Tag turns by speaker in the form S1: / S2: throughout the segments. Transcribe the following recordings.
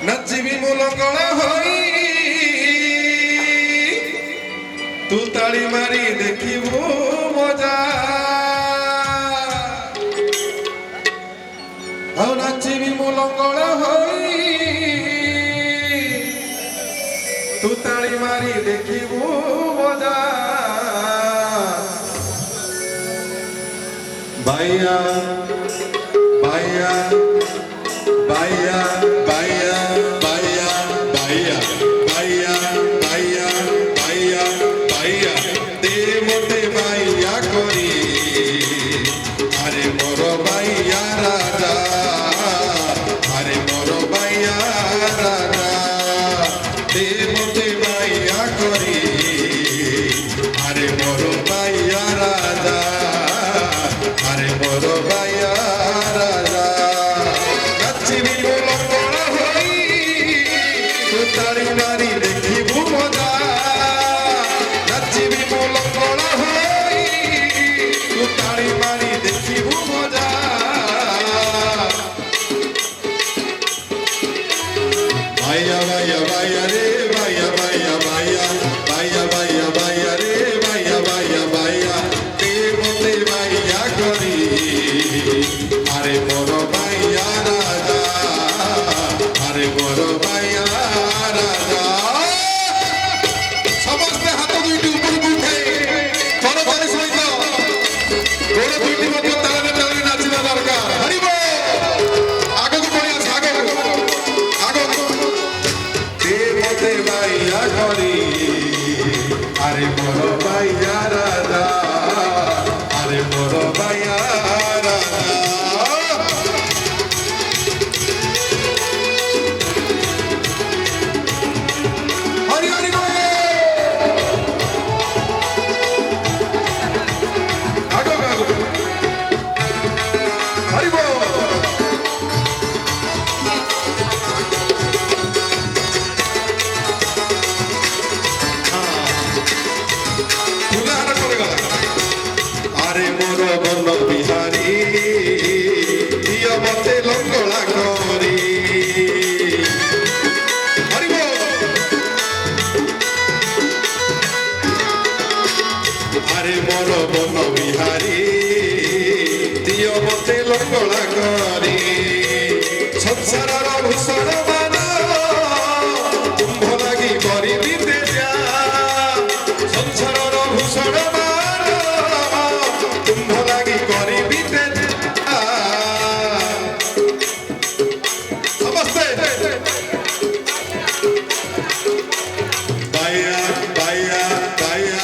S1: নাচিবি মূলকল হই তু তাড়ি মারি দেখিবু মজা ଆଉ ନାଚିବି ମୁଁ ଲଙ୍ଗଳ ହୋଇ ତୁ ତାଳି ମାରି ଦେଖିବୁ ମଜା ବାଇଆ ବାଇଆ ବାଇଆ ବାଇଆ ବାଇଆ ବାଇଆ ବାଇଆ ବାଇଆ ବାଇଆ ବାଇଆ ଦେ ମୋତେ ବାଇଆ କରି আরে মোর বাইয়া রাজা আরে মোর বাইয়া রাজা দে মতে বাইয়া করি আরে মোর বাইয়া রাজা আরে মোর বাইয়া রাজা নাচিবি লঙ্গল হই তু তাড়ি মারি দেখিবু মজা নাচিবি লঙ্গল হই তু তাড়ি মারি দেখিবু মজা বাইয়া বাইয়া বাইয়া রে বাইয়া বাইয়া বাইয়া বাইয়া বাইয়া বাইয়া রে বাইয়া বাইয়া বাইয়া তে মতে বাইয়া করি আরে মোর বাইয়া রাজা আরে মোর বাইয়া রাজা সমস্ত হাত দুইটি উপরକୁ উঠাই করতালি সহিত গোড় দুইটি মধ্যে তালে তালে নাচিবা দরকার হরিব আগକୁ পড়ি আস আগକୁ দে মতে বাইয়া করি আরে মোর বাইয়া রাজা আরে মোর বাইয়া রাজা হরি হরি বল আগକୁ হরি বল আরে মোর বন বিহারী দিয় মতে লঙ্গলা করি হরি বল আরে মোর বন বিহারী দিয় মতে লঙ্গলা করি সংসারর ভূষণ মান কুম্ভ লাগি করিবি তেজা সংসারর ভূষণ মান কুম্ভ লাগি করিবি তেজা সমস্তে বাইয়া বাইয়া বাইয়া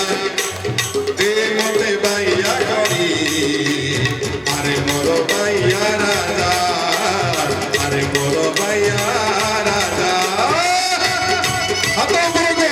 S1: দে মতে বাইয়া করি আরে মোর বাইয়া রাজা আরে মোর বাইয়া রাজা হাত উপরକୁ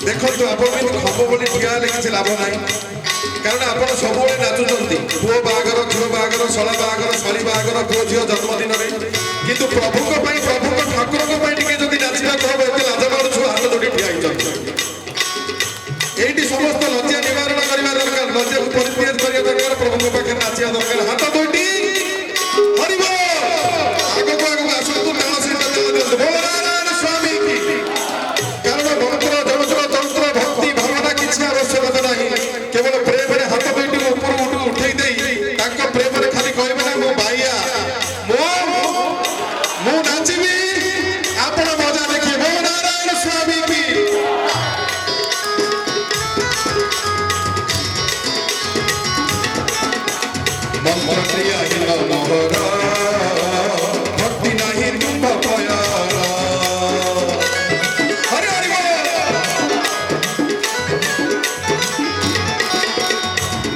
S1: ଦେଖନ୍ତୁ ଆପଣ କିନ୍ତୁ ହବ ବୋଲି ଠିଆ ହେଲେ କିଛି ଲାଭ ନାହିଁ କାରଣ ଆପଣ ସବୁବେଳେ ନାଚୁଛନ୍ତି ପୁଅ ବାହାଘର ଝିଅ ବାହାଘର ଶଳା ବାହାଘର ଶାଳୀ ବାହାଘର ପୁଅ ଝିଅ ଜନ୍ମଦିନରେ କିନ୍ତୁ ପ୍ରଭୁଙ୍କ ପାଇଁ ପ୍ରଭୁଙ୍କ ଠାକୁରଙ୍କ ପାଇଁ ଟିକେ ଯଦି ନାଚିବାକୁ ହବ ଏତେ ଲାଜ ମାରୁଛୁ ହାତ ଯୋଡ଼ି ଠିଆ ହେଇଛନ୍ତି ଏଇଠି ସମସ୍ତ ଲଜ୍ଜା ନିବାରଣ କରିବା ଦରକାର ଲଜ୍ଜାକୁ ପରିତ୍ୟାଗ କରିବା ଦରକାର ପ୍ରଭୁଙ୍କ ପାଖରେ ନାଚିବା ଦରକାର ହାତ ଦୁଇଟି ହରିବ ଆଗକୁ ଆଗକୁ ଆସନ୍ତୁ ତାଳ ସହିତ ତାଳ ଦିଅନ୍ତୁ ବୋଲ ନାରାୟଣ ସ୍ୱାମୀ କି କାରଣ ମନ୍ତ୍ର ଯନ୍ତ୍ର ତନ୍ତ୍ର ଭକ୍ତି ଭାବନା କିଛି ଆବଶ୍ୟକତା ନାହିଁ କେବଳ ପ୍ରେମରେ ହାତ ଦୁଇଟି ଉପରକୁ ଉଠେଇ ଦେଇ ତାଙ୍କ ପ୍ରେମରେ ଖାଲି କହିବେ ନା ମୋ ବାଇଆ ମୁଁ ନାଚିବି ଆପଣ ମଜା ଦେଖିବେ ମୋ ନାରାୟଣ ସ୍ୱାମୀ କି ମନ୍ତ୍ର କ୍ରିୟାହୀନ ମୋହର ଭକ୍ତି ନାହିଁ ତୁମ୍ଭ ପୟର ହରି ହରି ବୋଲ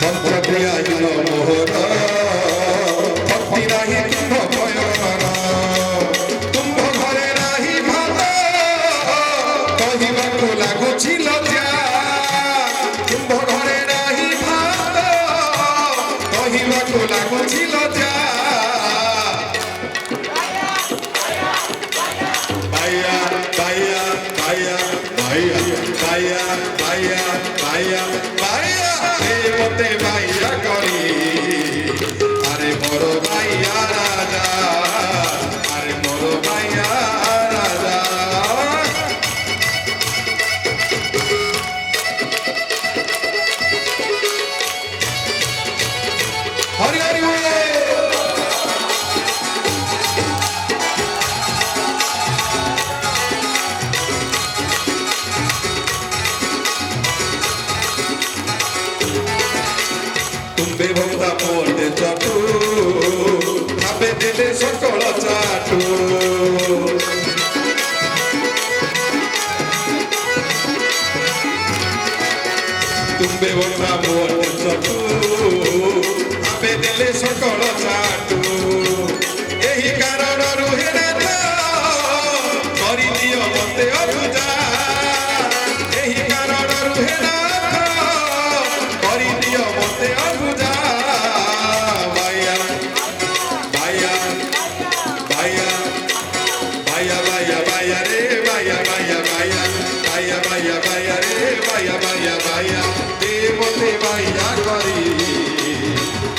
S1: ମନ୍ତ୍ର କ୍ରିୟାହୀନ ମୋହର ଭକ୍ତି ନାହିଁ ତୁମ୍ଭ ପୟର ତୁମ୍ଭ ଘରେ ନାହିଁ ଭାତ କହିବାକୁ ଲାଗୁଛି ଲଜ୍ଜା ତୁମ୍ଭ ଘରେ ନାହିଁ চাটু ତୁମ୍ଭେ ବନ୍ଧା ମୋର ଚଟୁ ଆପେ ଦେଲେ ସକଳ ଚାଟୁ ଏହି କାରଣରୁ ହେଲେ ତ କରିଦିଅ ମତେ ଅବୁଝା ଏହି କାରଣରୁ ହେଲେ ତ କରିଦିଅ ମତେ ଅବୁଝା ବାୟା ବାୟା ବାୟା ବାୟା ବାୟା ବାୟା ରେ ବାୟା ବାୟା ବାୟା ବାୟା ବାୟା ବାୟା ରେ ବାୟା ବାୟା ବାୟା মতে বাইয়া করি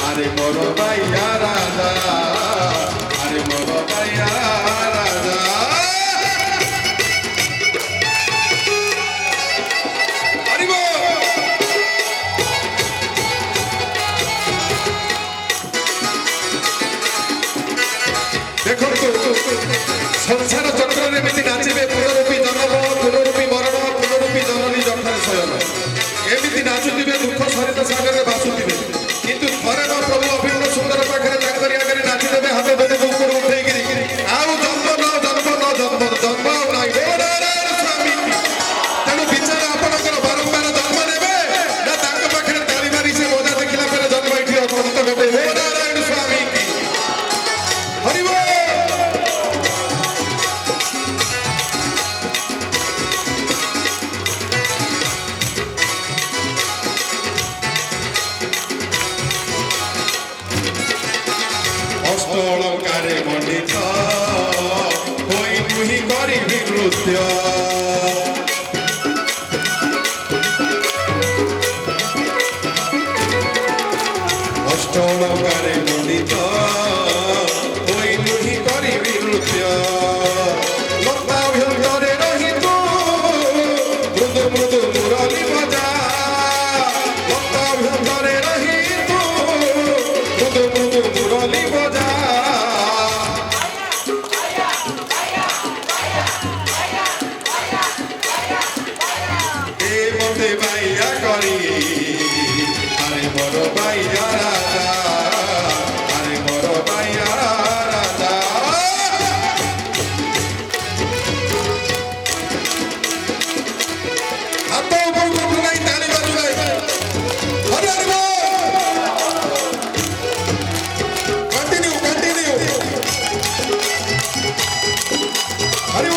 S1: আরে মোর বাইয়া রাজা আরে মোর বাইয়া রাজা দেখুন সংসার চক্রের এমনি নাচিবে পুনরূপী জন্ম পুনরূপী মরণ পুনরূপী জননী যথার শয়ন এমিতি নাচুথিবে দুঃখ সরিত সাগরে ভাসুথিবে কিন্তু থরে ন প্রভু অভিন্ন সুন্দর পাখরে তাঙ্করি আগে নাচি দেবে হাতে ধরে উপরে উঠেইকিরি আউ জন্ম ন জন্ম ন জন্ম জন্ম আউ নাই স্বামী তেণু বিচারে আপনার বারম্বার জন্ম নেবে না তাঙ্ক পাখরে তালি মারি সে মজা দেখিলা পরে জন্ম এটি অন্ত ঘটে হে নারায়ণ স্বামী কি হরিব অলঙ্কারে মণ্ডিত হই মুহি করিবি নৃত্য অষ্ট অলঙ্কারে মণ্ডিত হই মুহি করিবি নৃত্য লতাভ্যন্তরে রহিত মৃদু মৃদু মুরলী বজা লতাভ্যন্তরে রহিত মৃদু মৃদু মুরলী বজা বাইয়া করি আরে বড় বাইয়া রাজা আরে বড় বাইয়া রাজা হাত উপর উঠু নাই তালি বাজু নাই হরে হরে কন্টিনিউ কন্টিনিউ হরে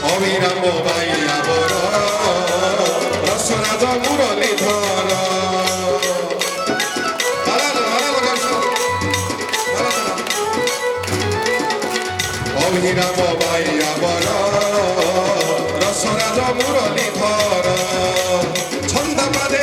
S1: অবিরাম বাইয়া বড় রসরাজ মুরলী ধর অবিরাম বাইয়া বড় রসরাজ মুরলী ধর ছন্দ পাদে